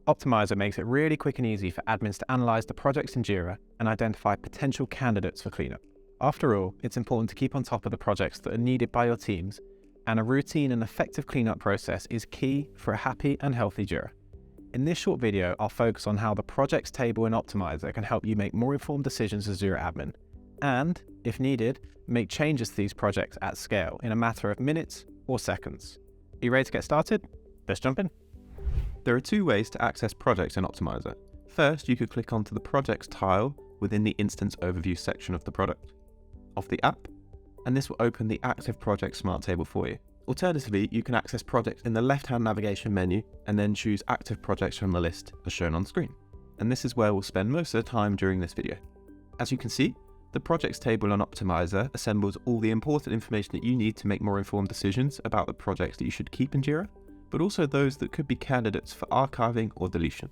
Optimizer makes it really quick and easy for admins to analyze the projects in Jira and identify potential candidates for cleanup. After all, it's important to keep on top of the projects that are needed by your teams, and a routine and effective cleanup process is key for a happy and healthy Jira. In this short video, I'll focus on how the projects table in Optimizer can help you make more informed decisions as Jira admin, and, if needed, make changes to these projects at scale in a matter of minutes or seconds. Are you ready to get started? Let's jump in. There are two ways to access projects in Optimizer. First, you could click onto the Projects tile within the Instance Overview section of the product, of the app, and this will open the Active Project Smart Table for you. Alternatively, you can access projects in the left-hand navigation menu and then choose Active Projects from the list as shown on screen. And this is where we'll spend most of the time during this video. As you can see, the Projects table on Optimizer assembles all the important information that you need to make more informed decisions about the projects that you should keep in Jira, but also those that could be candidates for archiving or deletion.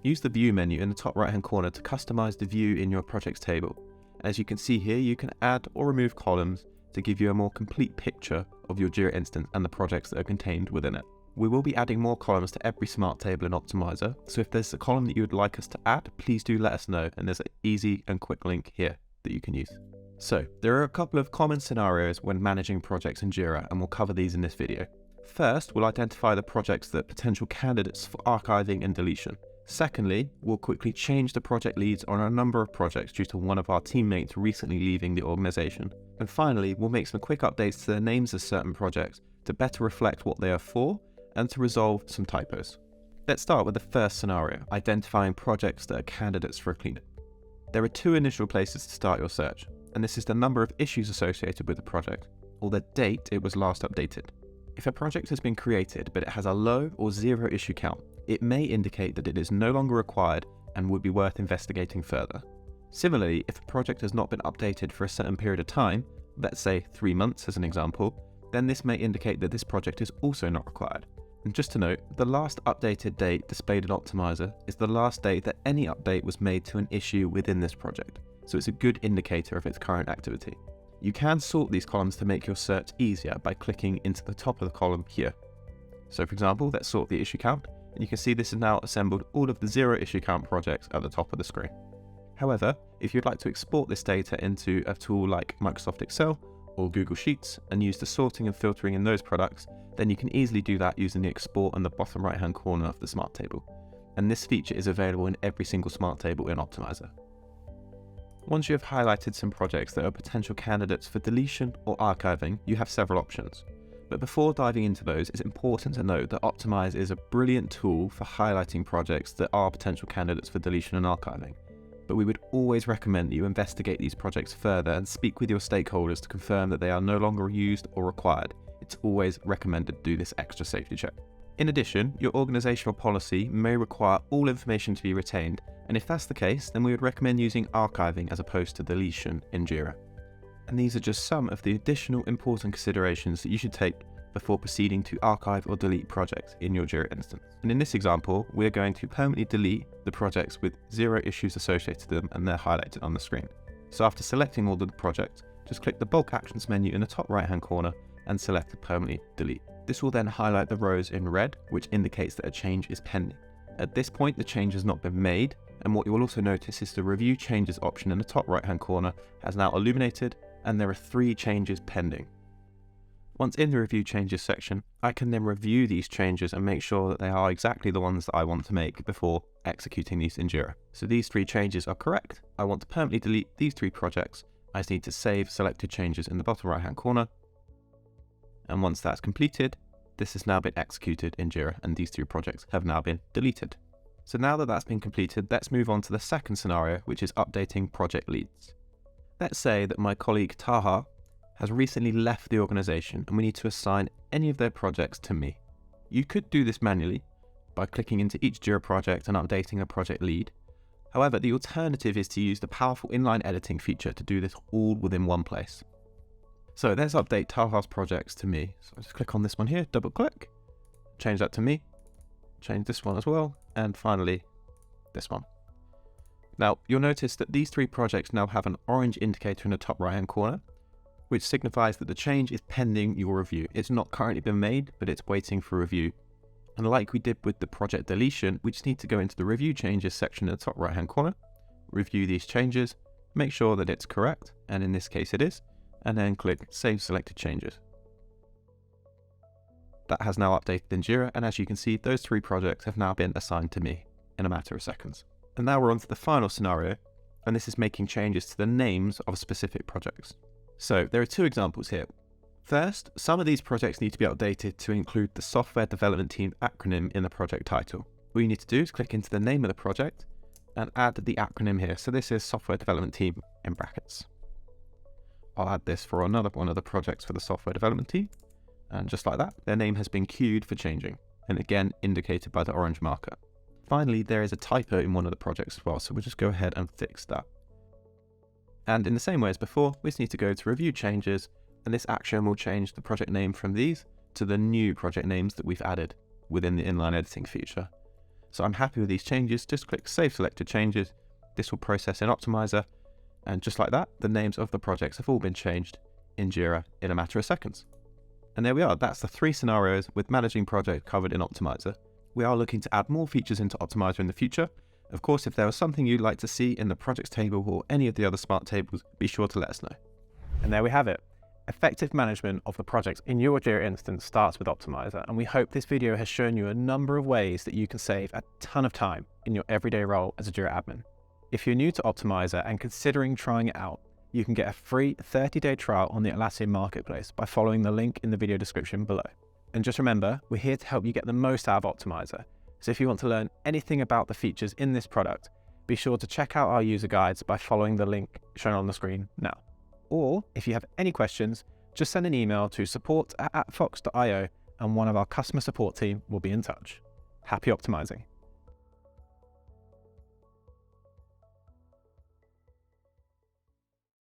Use the View menu in the top right-hand corner to customize the view in your projects table. As you can see here, you can add or remove columns to give you a more complete picture of your Jira instance and the projects that are contained within it. We will be adding more columns to every smart table in Optimizer, so if there's a column that you would like us to add, please do let us know, and there's an easy and quick link here that you can use. So, there are a couple of common scenarios when managing projects in Jira, and we'll cover these in this video. First, we'll identify the projects that are potential candidates for archiving and deletion. Secondly, we'll quickly change the project leads on a number of projects due to one of our teammates recently leaving the organization. And finally, we'll make some quick updates to the names of certain projects to better reflect what they are for and to resolve some typos. Let's start with the first scenario, identifying projects that are candidates for a cleanup. There are two initial places to start your search, and this is the number of issues associated with the project, or the date it was last updated. If a project has been created but it has a low or zero issue count, it may indicate that it is no longer required and would be worth investigating further. Similarly, if a project has not been updated for a certain period of time, let's say 3 months as an example, then this may indicate that this project is also not required. And just to note, the last updated date displayed in Optimizer is the last date that any update was made to an issue within this project, so it's a good indicator of its current activity. You can sort these columns to make your search easier by clicking into the top of the column here. So for example, let's sort the issue count, and you can see this has now assembled all of the zero issue count projects at the top of the screen. However, if you'd like to export this data into a tool like Microsoft Excel or Google Sheets and use the sorting and filtering in those products, then you can easily do that using the export on the bottom right hand corner of the smart table. And this feature is available in every single smart table in Optimizer. Once you have highlighted some projects that are potential candidates for deletion or archiving, you have several options. But before diving into those, it's important to note that Optimize is a brilliant tool for highlighting projects that are potential candidates for deletion and archiving. But we would always recommend that you investigate these projects further and speak with your stakeholders to confirm that they are no longer used or required. It's always recommended to do this extra safety check. In addition, your organizational policy may require all information to be retained, and if that's the case, then we would recommend using archiving as opposed to deletion in Jira. And these are just some of the additional important considerations that you should take before proceeding to archive or delete projects in your Jira instance. And in this example, we're going to permanently delete the projects with zero issues associated to them, and they're highlighted on the screen. So after selecting all of the projects, just click the Bulk Actions menu in the top right hand corner and select Permanently Delete. This will then highlight the rows in red, which indicates that a change is pending. At this point, the change has not been made, and what you will also notice is the Review Changes option in the top right hand corner has now illuminated, and there are 3 changes pending. Once in the Review Changes section, I can then review these changes and make sure that they are exactly the ones that I want to make before executing these in Jira. So these 3 changes are correct. I want to permanently delete these 3 projects. I just need to save selected changes in the bottom right hand corner. And once that's completed, this has now been executed in Jira, and these 3 projects have now been deleted. So now that that's been completed, let's move on to the second scenario, which is updating project leads. Let's say that my colleague Taha has recently left the organization and we need to assign any of their projects to me. You could do this manually by clicking into each Jira project and updating a project lead. However, the alternative is to use the powerful inline editing feature to do this all within one place. So let's update Taha's projects to me. So I just click on this one here, double click, change that to me, change this one as well, and finally this one. Now you'll notice that these 3 projects now have an orange indicator in the top right hand corner, which signifies that the change is pending your review. It's not currently been made, but it's waiting for review And like we did with the project deletion, we just need to go into the review changes section in the top right hand corner, review these changes, make sure that it's correct, and in this case it is, and then click Save Selected Changes. That has now updated in Jira, and as you can see, those 3 projects have now been assigned to me in a matter of seconds. And now we're on to the final scenario, and this is making changes to the names of specific projects. So there are 2 examples here. First, some of these projects need to be updated to include the software development team acronym in the project title. All you need to do is click into the name of the project and add the acronym here. So this is software development team in brackets. I'll add this for another one of the projects for the software development team. And just like that, their name has been queued for changing, and again indicated by the orange marker. Finally, there is a typo in one of the projects as well, so we'll just go ahead and fix that. And in the same way as before, we just need to go to review changes, and this action will change the project name from these to the new project names that we've added within the inline editing feature. So I'm happy with these changes, just click Save Selected Changes. This will process in Optimizer, and just like that, the names of the projects have all been changed in Jira in a matter of seconds. And there we are, that's the 3 scenarios with managing projects covered in Optimizer. We are looking to add more features into Optimizer in the future. Of course, if there was something you'd like to see in the projects table or any of the other smart tables, be sure to let us know. And there we have it. Effective management of the projects in your Jira instance starts with Optimizer, and we hope this video has shown you a number of ways that you can save a ton of time in your everyday role as a Jira admin. If you're new to Optimizer and considering trying it out, you can get a free 30-day trial on the Atlassian Marketplace by following the link in the video description below. And just remember, we're here to help you get the most out of Optimizer. So if you want to learn anything about the features in this product, be sure to check out our user guides by following the link shown on the screen now. Or if you have any questions, just send an email to support@fox.io and one of our customer support team will be in touch. Happy optimizing.